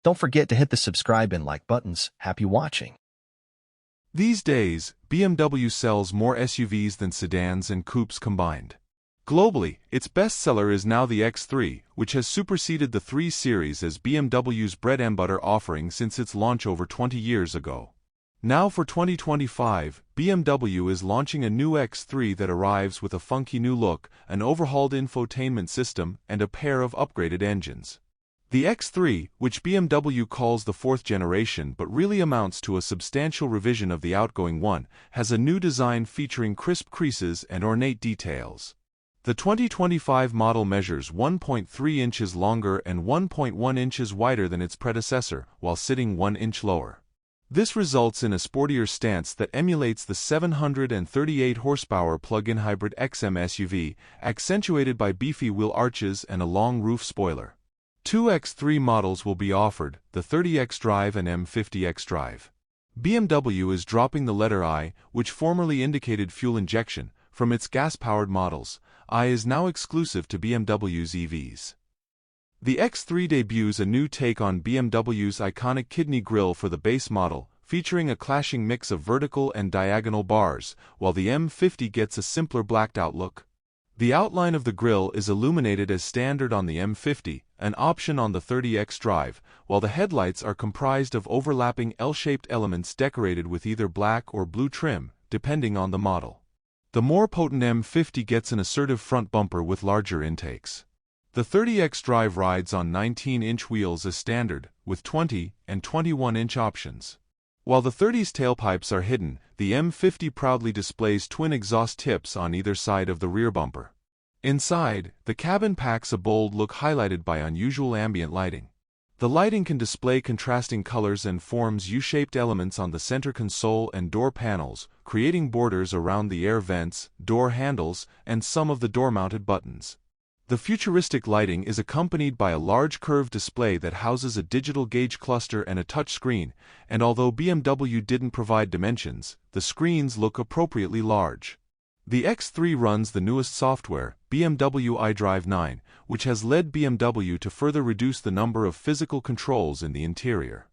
Don't forget to hit the subscribe and like buttons. Happy watching. These days, BMW sells more SUVs than sedans and coupes combined. Globally, its bestseller is now the X3, which has superseded the 3 Series as BMW's bread and butter offering since its launch over 20 years ago. Now for 2025, BMW is launching a new X3 that arrives with a funky new look, an overhauled infotainment system, and a pair of upgraded engines. The X3, which BMW calls the 4th generation but really amounts to a substantial revision of the outgoing one, has a new design featuring crisp creases and ornate details. The 2025 model measures 1.3 inches longer and 1.1 inches wider than its predecessor, while sitting 1 inch lower. This results in a sportier stance that emulates the 738 horsepower plug-in hybrid XM SUV, accentuated by beefy wheel arches and a long roof spoiler. 2 X3 models will be offered, the 30X Drive and M50 X Drive. BMW is dropping the letter I, which formerly indicated fuel injection, from its gas-powered models. I is now exclusive to BMW's EVs. The X3 debuts a new take on BMW's iconic kidney grille for the base model, featuring a clashing mix of vertical and diagonal bars, while the M50 gets a simpler blacked-out look. The outline of the grille is illuminated as standard on the M50, an option on the 30X Drive, while the headlights are comprised of overlapping L-shaped elements decorated with either black or blue trim, depending on the model. The more potent M50 gets an assertive front bumper with larger intakes. The 30X Drive rides on 19-inch wheels as standard, with 20 and 21-inch options. While the 30's tailpipes are hidden, the M50 proudly displays twin exhaust tips on either side of the rear bumper. Inside, the cabin packs a bold look highlighted by unusual ambient lighting. The lighting can display contrasting colors and forms U-shaped elements on the center console and door panels, creating borders around the air vents, door handles, and some of the door-mounted buttons. The futuristic lighting is accompanied by a large curved display that houses a digital gauge cluster and a touchscreen, and although BMW didn't provide dimensions, the screens look appropriately large. The X3 runs the newest software, BMW iDrive 9, which has led BMW to further reduce the number of physical controls in the interior.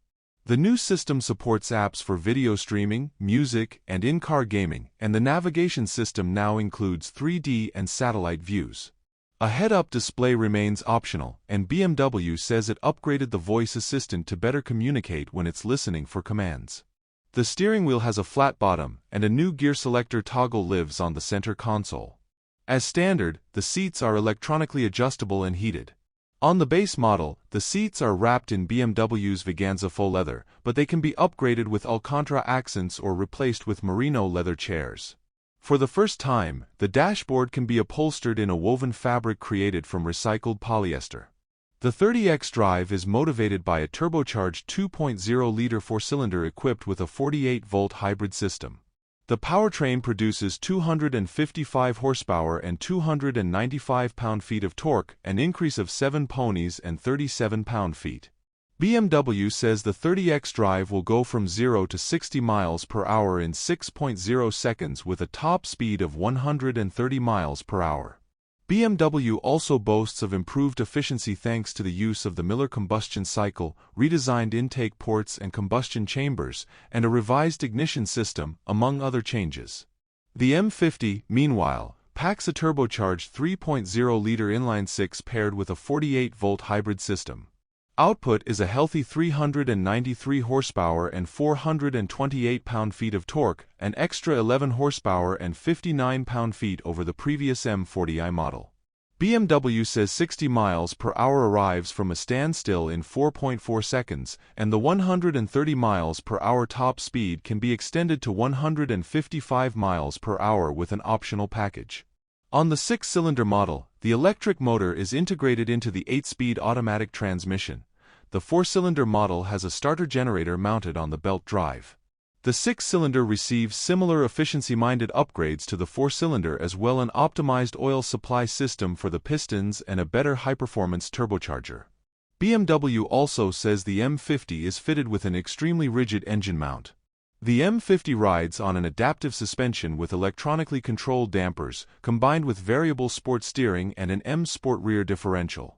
The new system supports apps for video streaming, music, and in-car gaming, and the navigation system now includes 3D and satellite views. A head-up display remains optional, and BMW says it upgraded the voice assistant to better communicate when it's listening for commands. The steering wheel has a flat bottom, and a new gear selector toggle lives on the center console. As standard, the seats are electronically adjustable and heated. On the base model, the seats are wrapped in BMW's Veganza faux leather, but they can be upgraded with Alcantara accents or replaced with merino leather chairs. For the first time, the dashboard can be upholstered in a woven fabric created from recycled polyester. The 30X Drive is motivated by a turbocharged 2.0-liter 4-cylinder equipped with a 48-volt hybrid system. The powertrain produces 255 horsepower and 295 pound-feet of torque, an increase of 7 ponies and 37 pound-feet. BMW says the 30X Drive will go from 0 to 60 miles per hour in 6.0 seconds with a top speed of 130 miles per hour. BMW also boasts of improved efficiency thanks to the use of the Miller combustion cycle, redesigned intake ports and combustion chambers, and a revised ignition system, among other changes. The M50, meanwhile, packs a turbocharged 3.0-liter inline-six paired with a 48-volt hybrid system. Output is a healthy 393 horsepower and 428 pound-feet of torque, an extra 11 horsepower and 59 pound-feet over the previous M40i model. BMW says 60 miles per hour arrives from a standstill in 4.4 seconds, and the 130 miles per hour top speed can be extended to 155 miles per hour with an optional package. On the 6-cylinder model, the electric motor is integrated into the 8-speed automatic transmission. The 4-cylinder model has a starter generator mounted on the belt drive. The 6-cylinder receives similar efficiency-minded upgrades to the 4-cylinder as well as an optimized oil supply system for the pistons and a better high-performance turbocharger. BMW also says the M50 is fitted with an extremely rigid engine mount. The M50 rides on an adaptive suspension with electronically controlled dampers, combined with variable sport steering and an M Sport rear differential.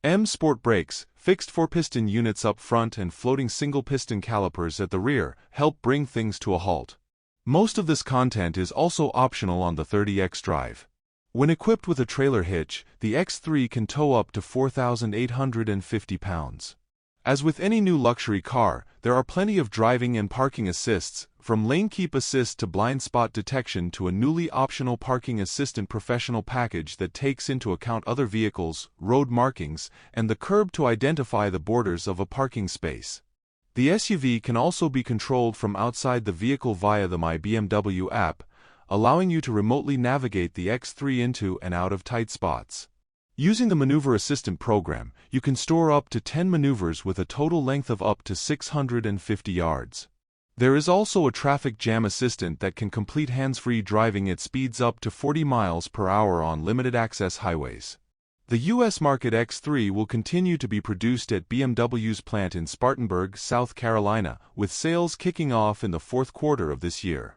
M Sport brakes, fixed 4-piston units up front and floating single-piston calipers at the rear, help bring things to a halt. Most of this content is also optional on the 30 xDrive. When equipped with a trailer hitch, the X3 can tow up to 4,850 pounds. As with any new luxury car, there are plenty of driving and parking assists, from lane keep assist to blind spot detection to a newly optional parking assistant professional package that takes into account other vehicles, road markings, and the curb to identify the borders of a parking space. The SUV can also be controlled from outside the vehicle via the My BMW app, allowing you to remotely navigate the X3 into and out of tight spots. Using the Maneuver Assistant program, you can store up to 10 maneuvers with a total length of up to 650 yards. There is also a traffic jam assistant that can complete hands-free driving at speeds up to 40 miles per hour on limited access highways. The U.S. market X3 will continue to be produced at BMW's plant in Spartanburg, South Carolina, with sales kicking off in the fourth quarter of this year.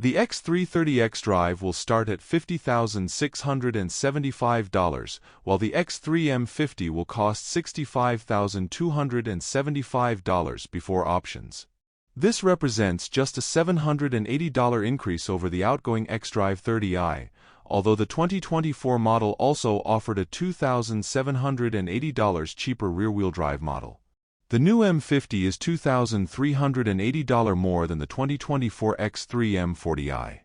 The X3 30 xDrive will start at $50,675, while the X3 M50 will cost $65,275 before options. This represents just a $780 increase over the outgoing xDrive 30i, although the 2024 model also offered a $2,780 cheaper rear-wheel drive model. The new M50 is $2,380 more than the 2024 X3 M40i.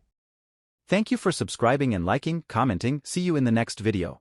Thank you for subscribing and liking, commenting. See you in the next video.